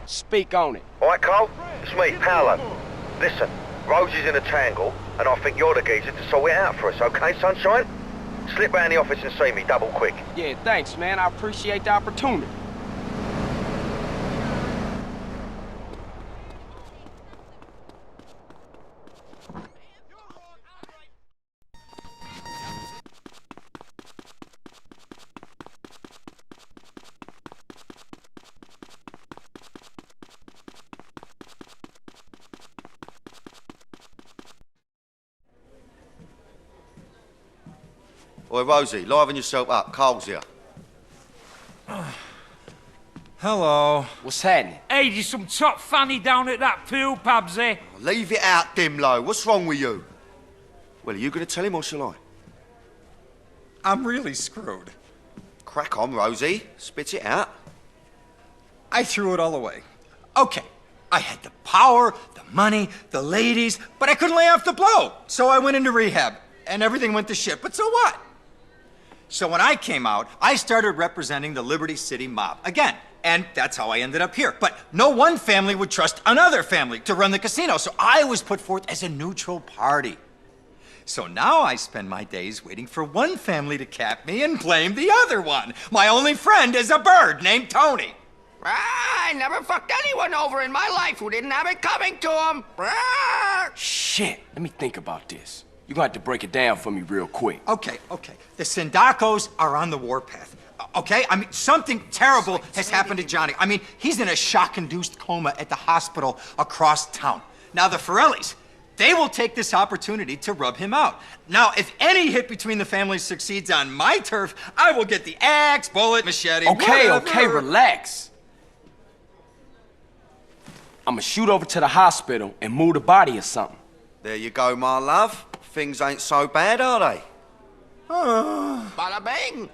Speak on it. All right, Cole? It's me, Paolo. Listen, Rosie's in a tangle, and I think you're the geezer to sort it out for us, okay, sunshine? Slip round the office and see me double quick. Yeah, thanks, man. I appreciate the opportunity. Oi, Rosie, liven yourself up. Cole's here. Hello. What's happening? Hey, there's some top fanny down at that pool, Pabsy. Leave it out, Dimlo. What's wrong with you? Well, are you going to tell him or shall I? I'm really screwed. Crack on, Rosie. Spit it out. I threw it all away. Okay, I had the power, the money, the ladies, but I couldn't lay off the blow. So I went into rehab, and everything went to shit. But so what? So when I came out, I started representing the Liberty City mob again. And that's how I ended up here. But no one family would trust another family to run the casino, so I was put forth as a neutral party. So now I spend my days waiting for one family to cap me and blame the other one. My only friend is a bird named Tony. I never fucked anyone over in my life who didn't have it coming to him. Shit, let me think about this. You're gonna have to break it down for me real quick. Okay. The Sindacos are on the warpath. Okay? I mean, something terrible has happened to Johnny. I mean, he's in a shock-induced coma at the hospital across town. Now, the Forellis, they will take this opportunity to rub him out. Now, if any hit between the families succeeds on my turf, I will get the axe, bullet, machete, whatever. Okay, relax. I'ma shoot over to the hospital and move the body or something. There you go, my love. Things ain't so bad, are they? Bada bing.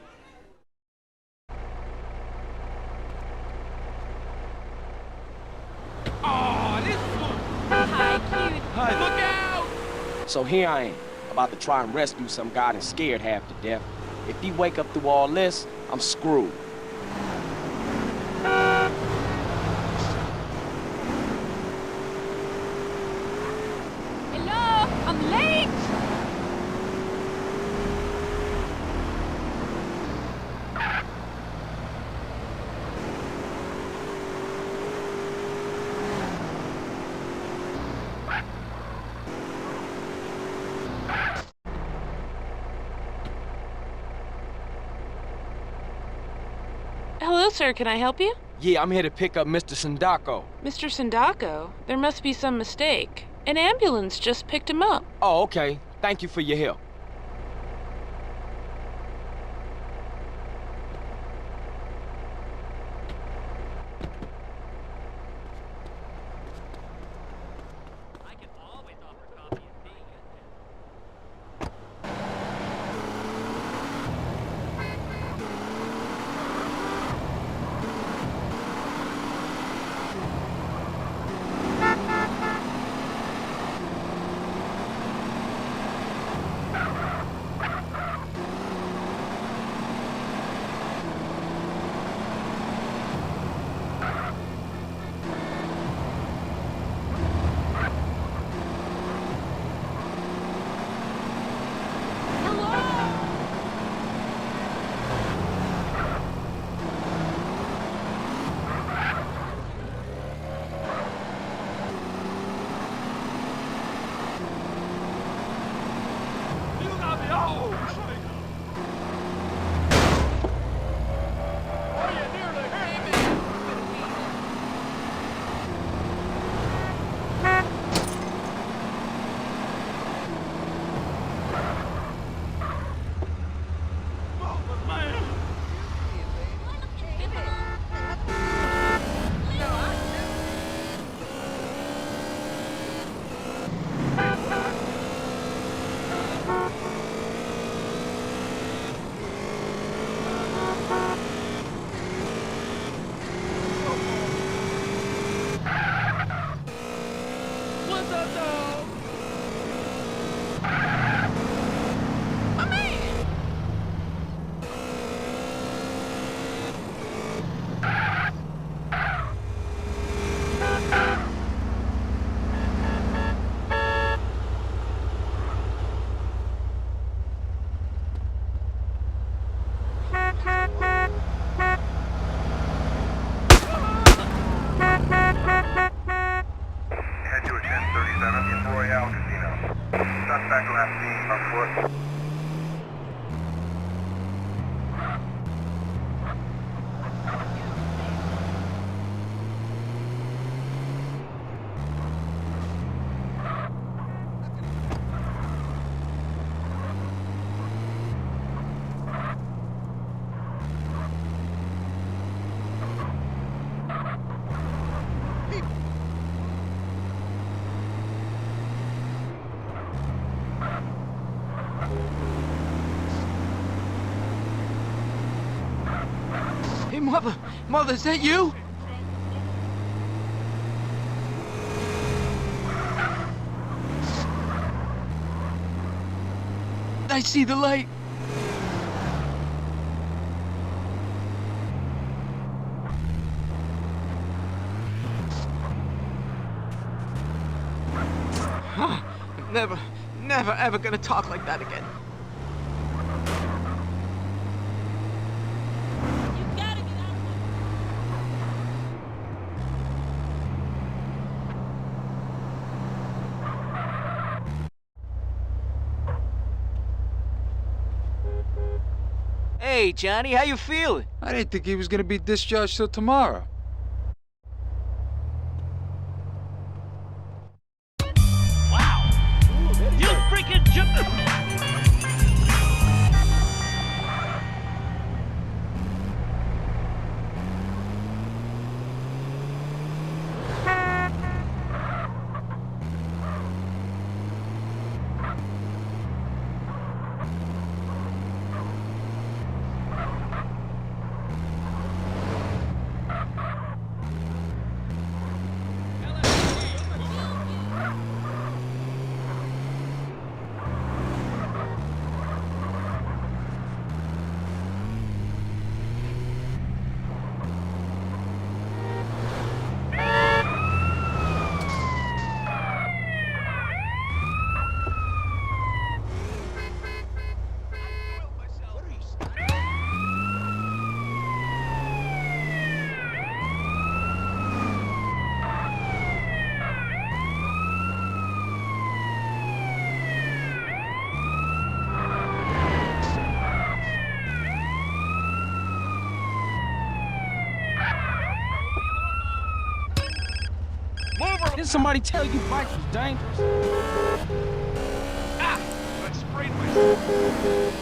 Oh, this one. Hi, cute. Hi. Look out! So here I am, about to try and rescue some guy that's scared half to death. If he wake up through all this, I'm screwed. Hello, I'm late. Hello, sir. Can I help you? Yeah, I'm here to pick up Mr. Sindaco. Mr. Sindacco? There must be some mistake. An ambulance just picked him up. Oh, okay. Thank you for your help. Mother, is that you? I see the light. Never ever gonna talk like that again. Hey, Johnny, how you feeling? I didn't think he was gonna be discharged till tomorrow. You freaking jump! Didn't somebody tell you bike was dangerous? I sprayed myself.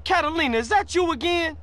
Catalina, is that you again?